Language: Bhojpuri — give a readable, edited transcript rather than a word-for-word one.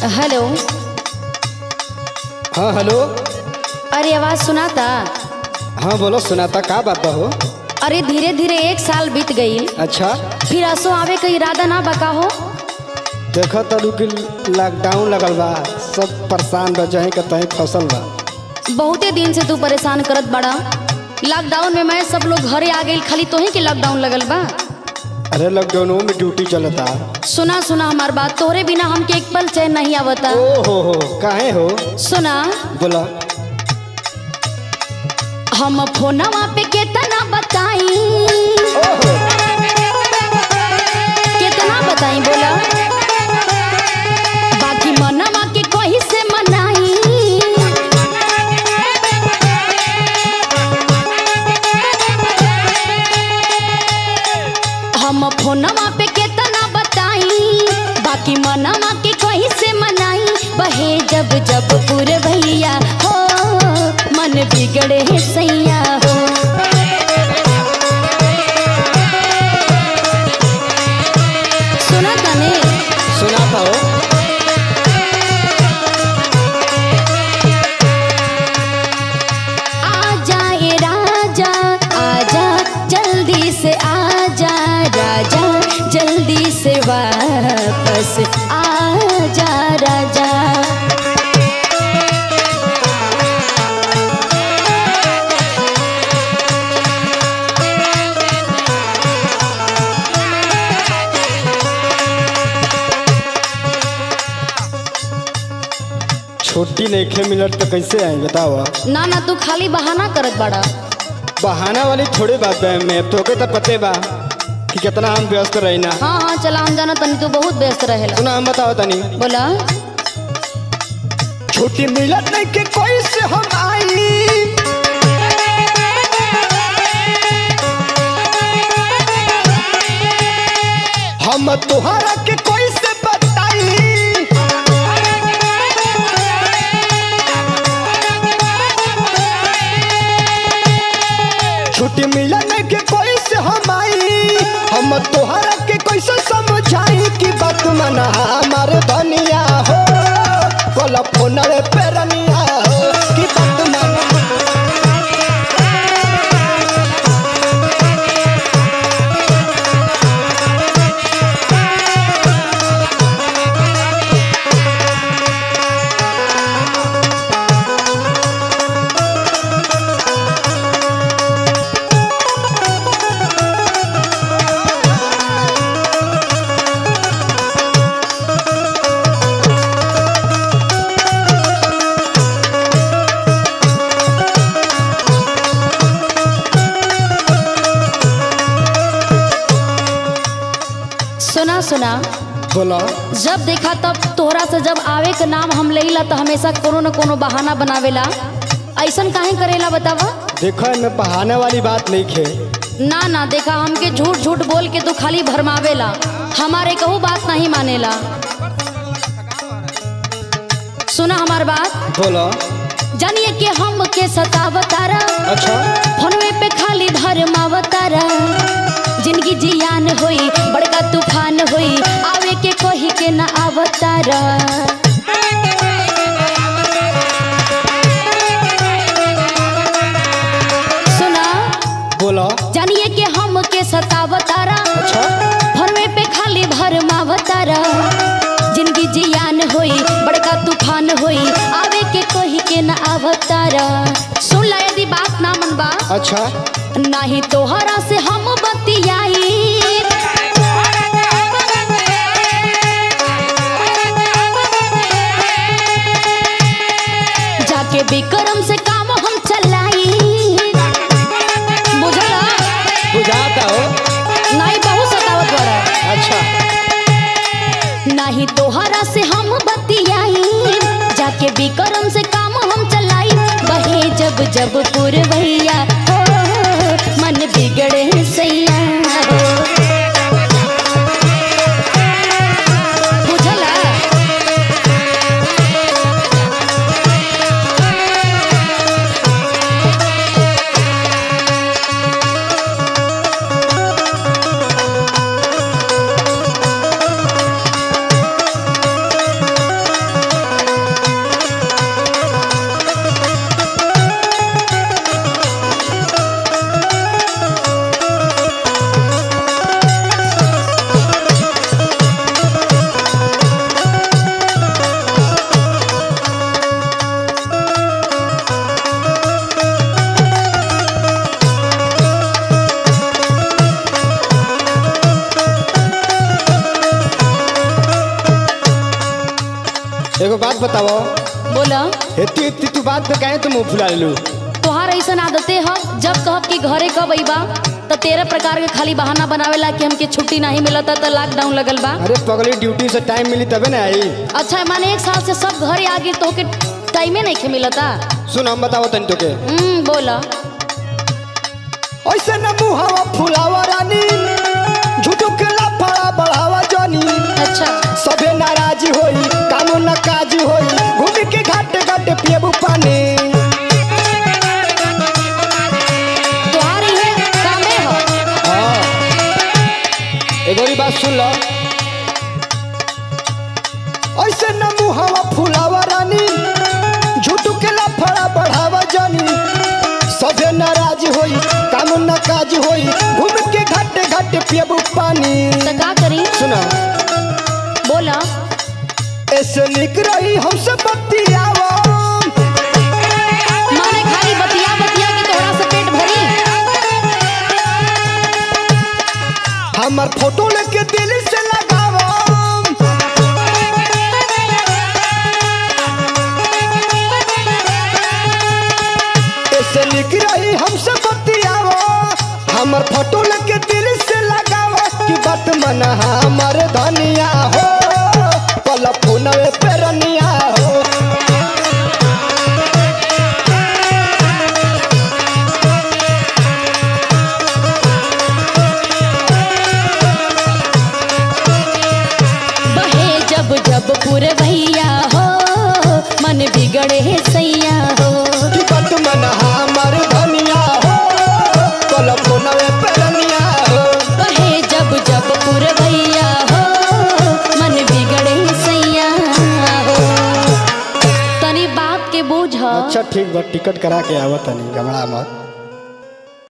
हेलो। हाँ हेलो। अरे आवाज सुनाता? हाँ बोलो, सुनाता का बात बा हो? अरे धीरे धीरे 1 साल बीत गई। अच्छा, फिर असो आवे का इरादा ना बका हो? देखो तो कि लॉकडाउन लगल बा, सब परेशान बा, जहीं का तहीं फसल बा। बहुते दिन से तू परेशान करत बड़ा। लॉकडाउन में मैं सब लोग घरे आ गई, खाली तोही के लॉकडाउन लगल बा। अरे लॉकडाउन में ड्यूटी चलता। सुना सुना हमार बात, तोहरे बिना हमके एक पल चैन नहीं आवता। ओ हो काहे हो? सुना। बोला। हम फोनवा पे केतना बताई, केतना बताई बोला, बाकी मनवा के कोई से मनाई। हम फोनवा पे केतना बताई, बाकी मनवा के कोई से मनाई। बहे जब जब पूरे भैया हो, मन बिगड़े है सैया हो। सुना तने? सुनाता हो। आजा ए राजा आजा, जल्दी से आजा राजा, जल्दी से वापस आजा राजा। छुट्टी नहीं खे मिलत तो कैसे आई बताओ? ना ना, तू खाली बहाना करत बड़ा। बहाना वाली थोड़ी बात है, मैं तो के तो पते बा कि कितना हम व्यस्त रही ना। हाँ हाँ चला, हम जाना तनी तू बहुत व्यस्त रहेला। सुना, हम बताओ तनी। बोला। छुट्टी मिलत नहीं के कोई से हम आई, हम तुहरा के कोई से बताई। छुट्टी मिलन के कोई से हम आई, हम तोहरा के कैसे समझाई कि बात मना हमारे बनिया हो, कोला फोन पे रनिया हो कि बात मना। सुना सुना। बोला। जब देखा तब तोहरा से जब आवे के नाम हम लेला तो हमेशा कोनो न कोनो बहाना बनावेला। ऐसन काहे करेला बतावा? देखो मैं बहाने वाली बात नहीं खे। ना ना, देखा हमके झूठ झूठ बोल के तू खाली भरमावेला, हमारे कहू बात नहीं मानेला। सुना हमार बात। बोला। जानिए कि हम के सतावतारा, अच्छा, फोनवे पे खाली भरमावतारा। जिंदगी जियान होई, बड़का तूफान होई, आवे के कोही के ना अवतारा। सुना। बोला। जानिए कि हम के सतावतारा, अच्छा, फोनवे पे खाली भरमावतारा। जिंदगी जियान होई, बड़का तूफान होई, आवे के कोही के ना अवतारा। सुन ला, यदि बात ना मनबा। अच्छा, नहीं तोहरा से हम बतियाई, जाके विक्रम से काम हम चलाई। बुझला? बुझाता हो। नहीं, बहुत सतावत बड़ा। अच्छा, नहीं तोहरा से हम बतियाई, जाके विक्रम से काम हम चलाई। बहे जब जब पुरवैया हो, मन बिगड़े सैया हो। बुझला? एगो बात बताओ, बोला। इतनी इतनी तू बात पे काहे तू मुंह फुला लेलू? तोहार ऐसा आदते है, जब कहब कि घरे कब अइबा तो 13 प्रकार के खाली बहाना बनावेला कि हमके छुट्टी नहीं मिलता तो लॉकडाउन लगल बा। अरे पगली, ड्यूटी से टाइम मिली तबे ना आई। अच्छा माने 1 साल से सब घरे आ गए तो के टाइमे नहीं के मिलता। सुन हम बताओ तनी तोके। बोला। ऐसे न मुहावा फुलावा रानी, झूठो के लफड़ा बढ़ावा जानी। अच्छा। सबे नाराजी होई, काम न काज होई, घूम के घाट घाट पियबू पानी। तुम्हारी है कामे हो। हाँ, एगो और बात सुन लो। ऐसे न मुहावा फुलावा रानी, झूठो के लफड़ा बढ़ावा जानी। सबे नाराज होई, काम न काज होई, घूम के घाट घाट पियबू पानी। तो का करी? सुना। बोला। ऐसे निक रही हमसे बतियावा, माने खाली बतिया बतिया के तोहरा से पेट भरी। हमार फोटो लेके दिल से लगावा। ऐसे निक रही हमसे बतियावा, हमार फोटो लेके दिल से लगावा। कि बात मन हमार धनिया हो, पल फोनवे पे रनिया हो। बहे जब जब पुरवैया हो, मन बिगड़े सैया हो। कि बात मन हमार धनिया हो, पल फोनवे पे रनिया हो। बहे जब जब पुरवैया हो, मन बिगड़े सैया हो। तनी बात के बूझ। अच्छा ठीक बा, टिकट करा के आवत नहीं, घबरा मत।